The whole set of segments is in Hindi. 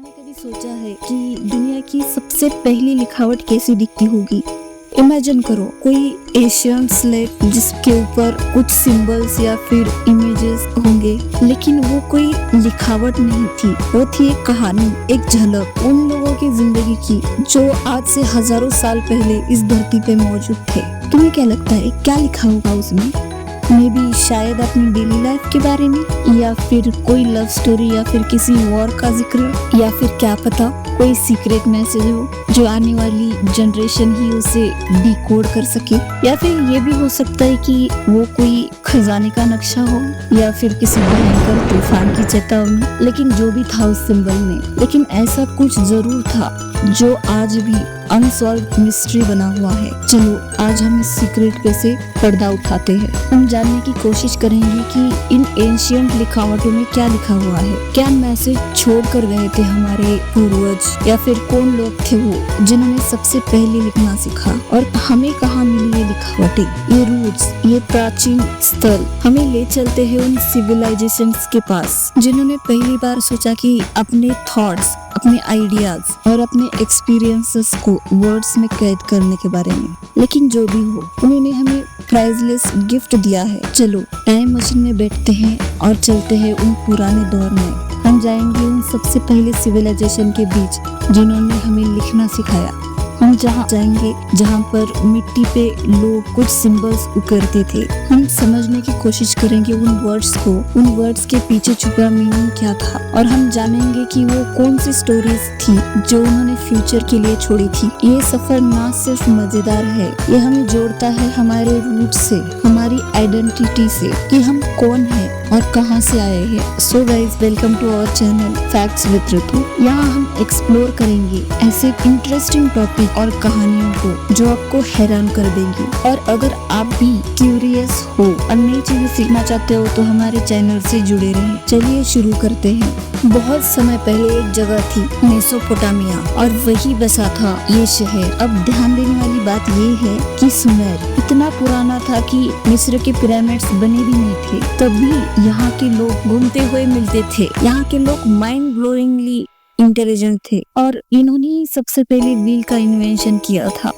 आपने कभी सोचा है कि दुनिया की सबसे पहली लिखावट कैसी दिखती होगी? इमेजिन करो कोई एशियन स्लेट जिसके ऊपर कुछ सिंबल्स या फिर इमेजेस होंगे, लेकिन वो कोई लिखावट नहीं थी, वो थी एक कहानी, एक झलक उन लोगों की जिंदगी की जो आज से हजारों साल पहले इस धरती पे मौजूद थे। तुम्हें क्या लगता है क्या लिखा होगा उसमें? मे बी शायद अपनी डेली लाइफ के बारे में, या फिर कोई लव स्टोरी, या फिर किसी वॉर का जिक्र, या फिर क्या पता कोई सीक्रेट मैसेज हो जो आने वाली जनरेशन ही उसे डिकोड कर सके। या फिर ये भी हो सकता है कि वो कोई खजाने का नक्शा हो, या फिर किसी भयंकर तूफान की चेतावनी। लेकिन जो भी था उस सिंबल में, लेकिन ऐसा कुछ जरूर था जो आज भी अनसॉल्व मिस्ट्री बना हुआ है। चलो आज हम इस सीक्रेट पे से पर्दा उठाते हैं। हम जानने की कोशिश करेंगे कि इन एंशिएंट लिखावटों में क्या लिखा हुआ है, क्या मैसेज छोड़ कर गए थे हमारे पूर्वज, या फिर कौन लोग थे वो जिन्होंने सबसे पहले लिखना सीखा, और हमें कहाँ मिली ये लिखावटें, ये रूट्स, ये प्राचीन स्थल हमें ले चलते हैं उन सिविलाइजेशंस के पास जिन्होंने पहली बार सोचा कि अपने थॉट्स, अपने आइडियाज और अपने एक्सपीरियंसेस को वर्ड्स में कैद करने के बारे में। लेकिन जो भी हो, उन्होंने हमें प्राइसलेस गिफ्ट दिया है। चलो टाइम मशीन में बैठते हैं और चलते हैं उन पुराने दौर में। हम जाएंगे उन सबसे पहले सिविलाइजेशन के बीच जिन्होंने हमें लिखना सिखाया। हम जहाँ जाएंगे जहाँ पर मिट्टी पे लोग कुछ सिंबल्स उकरते थे। हम समझने की कोशिश करेंगे उन वर्ड्स को, उन वर्ड्स के पीछे छुपा मीनिंग क्या था, और हम जानेंगे कि वो कौन सी स्टोरीज थी जो उन्होंने फ्यूचर के लिए छोड़ी थी। ये सफर ना सिर्फ मजेदार है, ये हमें जोड़ता है हमारे रूट से, हमारी आइडेंटिटी से, कि हम कौन है और कहाँ से आए हैं। So guys, welcome to our channel facts with Ritu. यहाँ हम एक्सप्लोर करेंगे ऐसे इंटरेस्टिंग टॉपिक और कहानियों को जो आपको हैरान कर देंगी। और अगर आप भी क्यूरियस हो और नई चीजें सीखना चाहते हो तो हमारे चैनल से जुड़े रहें। चलिए शुरू करते हैं। बहुत समय पहले एक जगह थी मेसोपोटामिया, और वही बसा था ये शहर। अब ध्यान देने वाली बात ये है कि सुमेर इतना पुराना था कि मिस्र के पिरामिड्स बने भी नहीं थे, तब भी यहाँ के लोग घूमते हुए मिलते थे। यहाँ के लोग माइंड ब्लोइंगली इंटेलिजेंट थे, और इन्होंने सबसे पहले व्हील का इन्वेंशन किया था।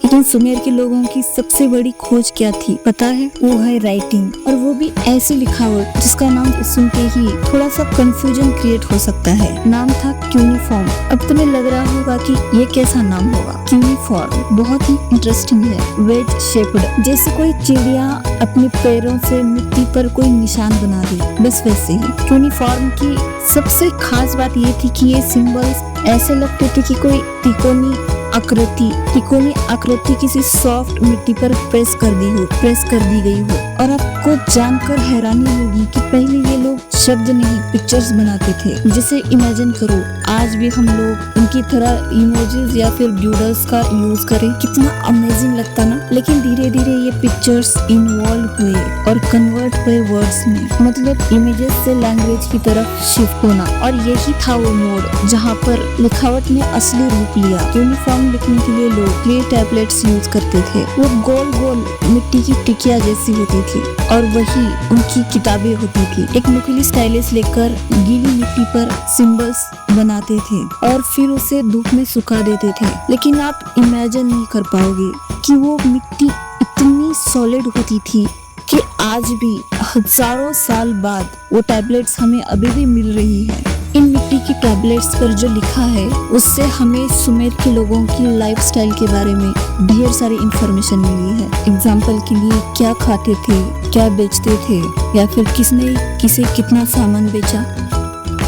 लेकिन सुमेर के लोगों की सबसे बड़ी खोज क्या थी पता है? वो है राइटिंग, और वो भी ऐसी लिखावट जिसका नाम सुनते ही थोड़ा सा कंफ्यूजन क्रिएट हो सकता है। नाम था क्यूनिफॉर्म। अब तुम्हें लग रहा होगा कि ये कैसा नाम होगा? क्यूनिफॉर्म बहुत ही इंटरेस्टिंग है। वेज शेप्ड, जैसे कोई चिड़िया अपने पैरों से मिट्टी पर कोई निशान बना दे, बस वैसे ही। क्यूनिफॉर्म की सबसे खास बात ये थी कि ये सिंबल्स ऐसे लगते थे कि कोई तिकोनी आकृति किसी सॉफ्ट मिट्टी पर प्रेस कर दी गई हो। और आपको जानकर हैरानी होगी कि पहले ये लोग शब्द नहीं पिक्चर्स बनाते थे। जैसे इमेजिन करो आज भी हम लोग इनकी तरह इमोजीज या फिर डूडल्स का यूज करें, कितना अमेजिंग लगता ना। लेकिन धीरे धीरे ये पिक्चर्स इन्वॉल्व हुए और कन्वर्ट हुए वर्ड्स में, मतलब इमेजेस से लैंग्वेज की तरफ शिफ्ट होना। और यही था वो मोड़ जहाँ पर लिखावट ने असली रूप लिया। यूनिफॉर्म लिखने के लिए लोग क्ले टैबलेट्स यूज करते थे। वो गोल गोल मिट्टी की टिकिया जैसी होती थी, और वही उनकी किताबें होती थी। एक नुकीली स्टाइलिस लेकर गीली मिट्टी पर सिंबल्स बनाते थे और फिर उसे धूप में सुखा देते थे। लेकिन आप इमेजिन नहीं कर पाओगे कि वो मिट्टी इतनी सॉलिड होती थी कि आज भी हजारों साल बाद वो टैबलेट्स हमें अभी भी मिल रही है। इन मिट्टी की टैबलेट्स पर जो लिखा है उससे हमें सुमेर के लोगों की लाइफस्टाइल के बारे में ढेर सारी इंफॉर्मेशन मिली है। एग्जाम्पल के लिए क्या खाते थे, क्या बेचते थे, या फिर किसने किसे कितना सामान बेचा।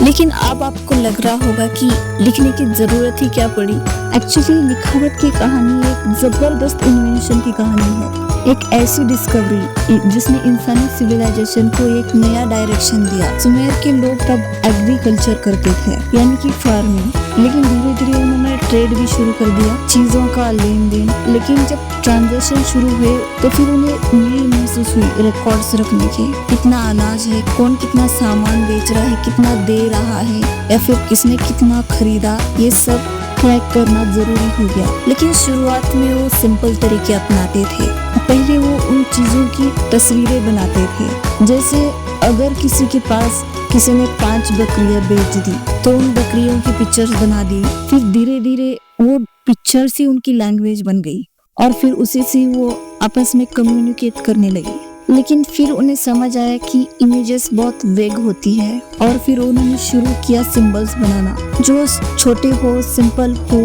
लेकिन अब आपको लग रहा होगा कि लिखने की जरूरत ही क्या पड़ी। एक्चुअली लिखावट की कहानी एक जबरदस्त इन्वेंशन की कहानी है। एक ऐसी डिस्कवरी जिसने इंसानी सिविलाइजेशन को एक नया डायरेक्शन दिया। सुमेर के लोग तब एग्रीकल्चर करते थे, यानी कि फार्मिंग। लेकिन धीरे धीरे उन्होंने ट्रेड भी शुरू कर दिया, चीजों का लेन देन। लेकिन जब ट्रांजैक्शन शुरू हुए तो फिर उन्हें नीड महसूस हुई रिकॉर्ड्स रखने की। कितना अनाज है, कौन कितना सामान बेच रहा है, कितना दे रहा है, या फिर किसने कितना खरीदा, ये सब क्रैक करना जरूरी हो गया। लेकिन शुरुआत में वो सिंपल तरीके अपनाते थे। पहले वो उन चीजों की तस्वीरें बनाते थे, जैसे अगर किसी के पास किसी ने 5 बकरियां बेच दी तो उन बकरियों की पिक्चर्स बना दी। फिर धीरे धीरे वो पिक्चर्स ही उनकी लैंग्वेज बन गई और फिर उसी से वो आपस में कम्युनिकेट करने लगे। लेकिन फिर उन्हें समझ आया कि इमेजेस बहुत वेग होती है और फिर उन्होंने शुरू किया सिंबल्स बनाना जो छोटे हो, सिंपल हो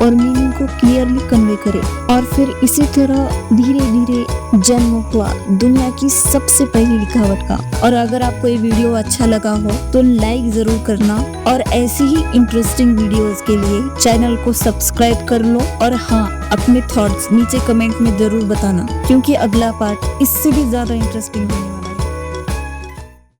और मीनिंग को क्लियरली कन्वे करे। और फिर इसी तरह धीरे धीरे जन्म हुआ दुनिया की सबसे पहली लिखावट का। और अगर आपको ये वीडियो अच्छा लगा हो तो लाइक जरूर करना और ऐसी ही इंटरेस्टिंग वीडियोस के लिए चैनल को सब्सक्राइब कर लो। और हाँ, अपने थॉट्स नीचे कमेंट में जरूर बताना, क्योंकि अगला पार्ट इससे भी ज्यादा इंटरेस्टिंग होने वाला है।